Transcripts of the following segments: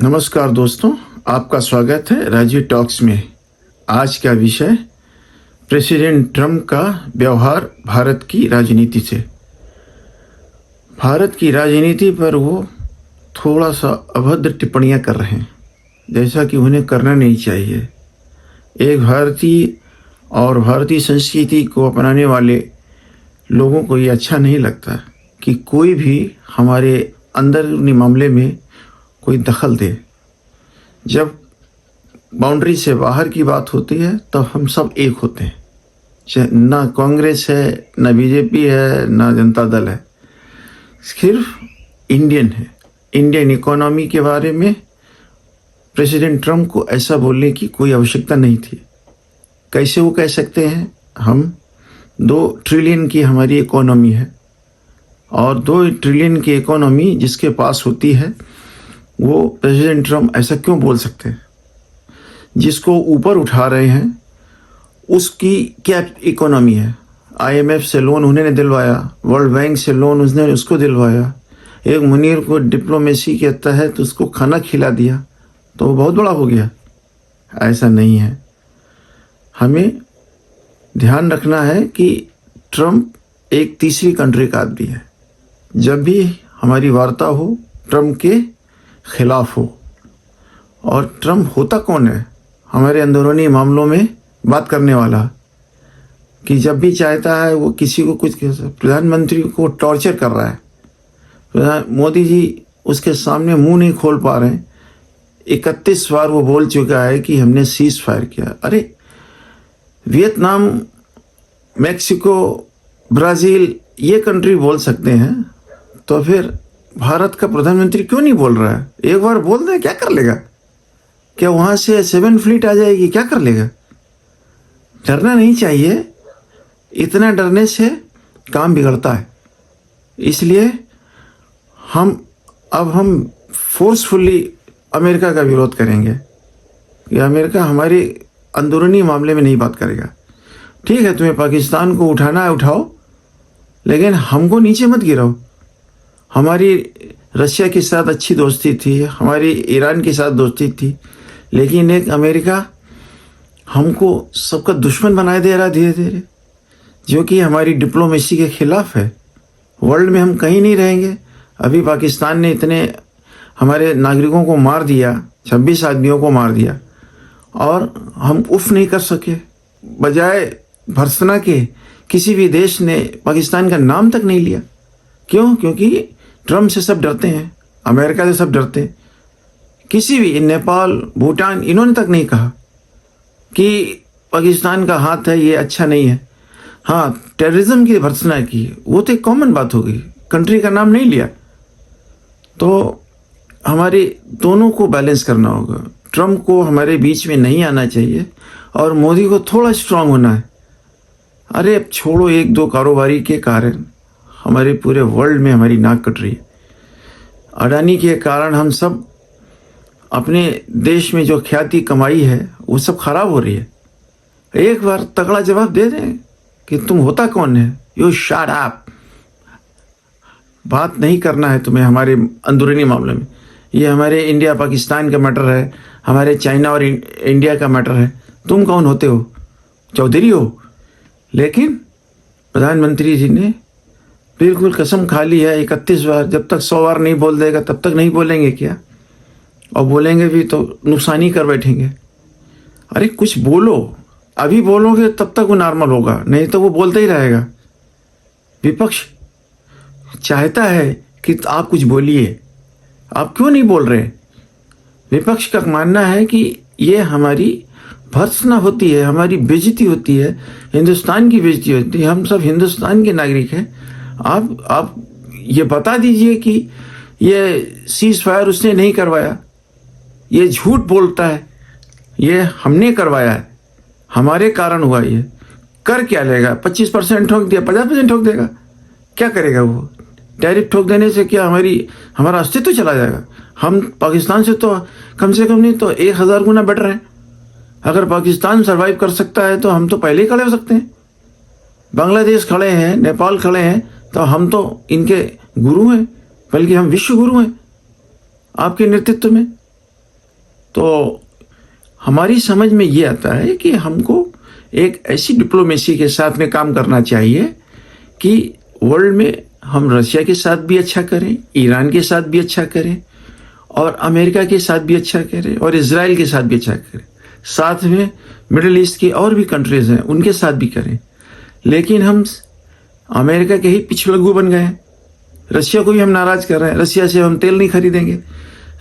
नमस्कार दोस्तों, आपका स्वागत है राजीव टॉक्स में। आज का विषय प्रेसिडेंट ट्रम्प का व्यवहार भारत की राजनीति से। भारत की राजनीति पर वो थोड़ा सा अभद्र टिप्पणियां कर रहे हैं, जैसा कि उन्हें करना नहीं चाहिए। एक भारतीय और भारतीय संस्कृति को अपनाने वाले लोगों को ये अच्छा नहीं लगता कि कोई भी हमारे अंदरूनी मामले में कोई दखल दे। जब बाउंड्री से बाहर की बात होती है तो हम सब एक होते हैं, ना कांग्रेस है, ना बीजेपी है, ना जनता दल है, सिर्फ इंडियन है। इंडियन इकोनॉमी के बारे में प्रेसिडेंट ट्रम्प को ऐसा बोलने की कोई आवश्यकता नहीं थी। कैसे वो कह सकते हैं? हम 2 ट्रिलियन की हमारी इकोनॉमी है और 2 ट्रिलियन की इकोनॉमी जिसके पास होती है वो प्रेसिडेंट ट्रम्प ऐसा क्यों बोल सकते हैं? जिसको ऊपर उठा रहे हैं उसकी क्या इकोनॉमी है? IMF से लोन उन्होंने दिलवाया, वर्ल्ड बैंक से लोन उसने उसको दिलवाया, एक मुनीर को डिप्लोमेसी के तहत उसको खाना खिला दिया तो वो बहुत बड़ा हो गया। ऐसा नहीं है। हमें ध्यान रखना है कि ट्रम्प एक तीसरी कंट्री का आदमी है। जब भी हमारी वार्ता हो ट्रम्प के खिलाफ हो। और ट्रम्प होता कौन है? हमारे अंदरूनी मामलों में बात करने वाला, कि जब भी चाहता है वो किसी को कुछ, प्रधानमंत्री को टॉर्चर कर रहा है। मोदी जी उसके सामने मुंह नहीं खोल पा रहे हैं। 31 बार वो बोल चुका है कि हमने सीज फायर किया। अरे वियतनाम, मैक्सिको, ब्राज़ील ये कंट्री बोल सकते हैं, तो फिर भारत का प्रधानमंत्री क्यों नहीं बोल रहा है? एक बार बोल दे, क्या कर लेगा? क्या वहां से 7 फ्लीट आ जाएगी? क्या कर लेगा? डरना नहीं चाहिए। इतना डरने से काम बिगड़ता है। इसलिए हम फोर्सफुली अमेरिका का विरोध करेंगे कि अमेरिका हमारे अंदरूनी मामले में नहीं बात करेगा। ठीक है, तुम्हें पाकिस्तान को उठाना है उठाओ, लेकिन हमको नीचे मत गिराओ। हमारी रशिया के साथ अच्छी दोस्ती थी, हमारी ईरान के साथ दोस्ती थी, लेकिन एक अमेरिका हमको सबका दुश्मन बनाए दे रहा धीरे धीरे, जो कि हमारी डिप्लोमेसी के खिलाफ है। वर्ल्ड में हम कहीं नहीं रहेंगे। अभी पाकिस्तान ने इतने हमारे नागरिकों को मार दिया, 26 आदमियों को मार दिया, और हम उफ नहीं कर सके। बजाय भर्त्सना के किसी भी देश ने पाकिस्तान का नाम तक नहीं लिया। क्यों? क्योंकि ट्रम्प से सब डरते हैं, अमेरिका से सब डरते हैं। किसी भी, नेपाल, भूटान, इन्होंने तक नहीं कहा कि पाकिस्तान का हाथ है, ये अच्छा नहीं है। हाँ, टेररिज्म की भर्त्सना की, वो तो एक कॉमन बात हो गई, कंट्री का नाम नहीं लिया। तो हमारे दोनों को बैलेंस करना होगा। ट्रम्प को हमारे बीच में नहीं आना चाहिए और मोदी को थोड़ा स्ट्रांग होना है। अरे अब छोड़ो, 1-2 कारोबारी के कारण हमारे पूरे वर्ल्ड में हमारी नाक कट रही है। अडानी के कारण हम सब अपने देश में जो ख्याति कमाई है वो सब खराब हो रही है। एक बार तगड़ा जवाब दे दें कि तुम होता कौन है? You shut up. बात नहीं करना है तुम्हें हमारे अंदरूनी मामले में। ये हमारे इंडिया पाकिस्तान का मैटर है, हमारे चाइना और इंडिया का मैटर है। तुम कौन होते हो? चौधरी हो? लेकिन प्रधानमंत्री जी ने बिल्कुल कसम खा ली है 31 बार। जब तक 100 बार नहीं बोल देगा तब तक नहीं बोलेंगे क्या? और बोलेंगे भी तो नुकसान ही कर बैठेंगे। अरे कुछ बोलो, अभी बोलोगे तब तक वो नॉर्मल होगा, नहीं तो वो बोलता ही रहेगा। विपक्ष चाहता है कि आप कुछ बोलिए, आप क्यों नहीं बोल रहे? विपक्ष का मानना है कि ये हमारी भर्त्सना होती है, हमारी बेइज्जती होती है, हिंदुस्तान की बेइज्जती होती है। हम सब हिंदुस्तान के नागरिक हैं। आप ये बता दीजिए कि ये सीज फायर उसने नहीं करवाया, ये झूठ बोलता है, ये हमने करवाया है, हमारे कारण हुआ। ये कर क्या लेगा? 25% ठोक दिया, 50% ठोक देगा, क्या करेगा वो? टैरिफ ठोक देने से क्या हमारा अस्तित्व चला जाएगा? हम पाकिस्तान से तो कम से कम नहीं तो 1000 गुना बेटर हैं। अगर पाकिस्तान सर्वाइव कर सकता है तो हम तो पहले ही खड़े हो सकते हैं। बांग्लादेश खड़े हैं, नेपाल खड़े हैं, तो हम तो इनके गुरु हैं, बल्कि हम विश्व गुरु हैं आपके नेतृत्व में। तो हमारी समझ में ये आता है कि हमको एक ऐसी डिप्लोमेसी के साथ में काम करना चाहिए कि वर्ल्ड में हम रशिया के साथ भी अच्छा करें, ईरान के साथ भी अच्छा करें, और अमेरिका के साथ भी अच्छा करें, और इजराइल के साथ भी अच्छा करें, साथ में मिडिल ईस्ट की और भी कंट्रीज हैं उनके साथ भी करें। लेकिन हम अमेरिका के ही पिछलग्गू बन गए हैं। रशिया को भी हम नाराज कर रहे हैं। रशिया से हम तेल नहीं खरीदेंगे।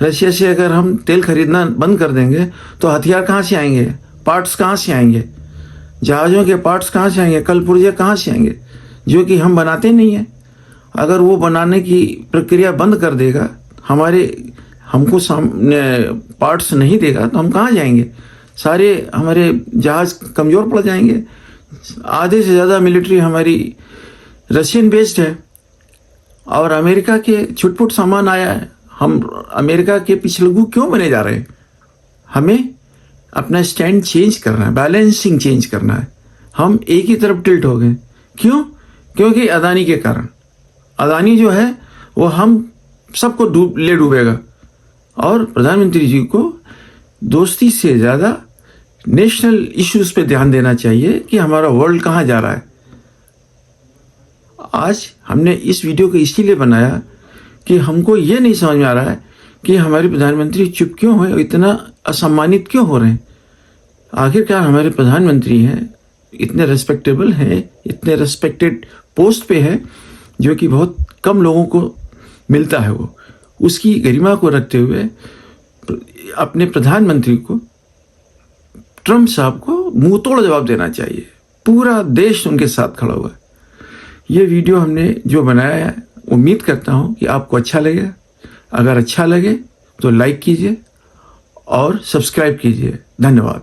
रशिया से अगर हम तेल खरीदना बंद कर देंगे तो हथियार कहाँ से आएंगे, पार्ट्स कहाँ से आएंगे, जहाज़ों के पार्ट्स कहाँ से आएंगे, कल पुर्जे कहाँ से आएंगे, जो कि हम बनाते नहीं हैं। अगर वो बनाने की प्रक्रिया बंद कर देगा, हमको सामने पार्ट्स नहीं देगा, तो हम कहाँ जाएंगे? सारे हमारे जहाज़ कमज़ोर पड़ जाएंगे। आधे से ज़्यादा मिलिट्री हमारी रशियन बेस्ड है, और अमेरिका के छुटपुट सामान आया है। हम अमेरिका के पिछलग्गू क्यों बने जा रहे हैं? हमें अपना स्टैंड चेंज करना है, बैलेंसिंग चेंज करना है। हम एक ही तरफ टिल्ट हो गए। क्यों? क्योंकि अदानी के कारण। अदानी जो है वो हम सबको डूबेगा। और प्रधानमंत्री जी को दोस्ती से ज़्यादा नेशनल इश्यूज पे ध्यान देना चाहिए कि हमारा वर्ल्ड कहाँ जा रहा है। आज हमने इस वीडियो को इसीलिए बनाया कि हमको ये नहीं समझ में आ रहा है कि हमारे प्रधानमंत्री चुप क्यों हैं, इतना असम्मानित क्यों हो रहे हैं। आखिरकार हमारे प्रधानमंत्री हैं, इतने रेस्पेक्टेबल हैं, इतने रेस्पेक्टेड पोस्ट पे है, जो कि बहुत कम लोगों को मिलता है। वो उसकी गरिमा को रखते हुए अपने प्रधानमंत्री को, ट्रम्प साहब को मुंह तोड़ जवाब देना चाहिए। पूरा देश उनके साथ खड़ा हुआ है। ये वीडियो हमने जो बनाया है, उम्मीद करता हूँ कि आपको अच्छा लगे। अगर अच्छा लगे तो लाइक कीजिए और सब्सक्राइब कीजिए। धन्यवाद।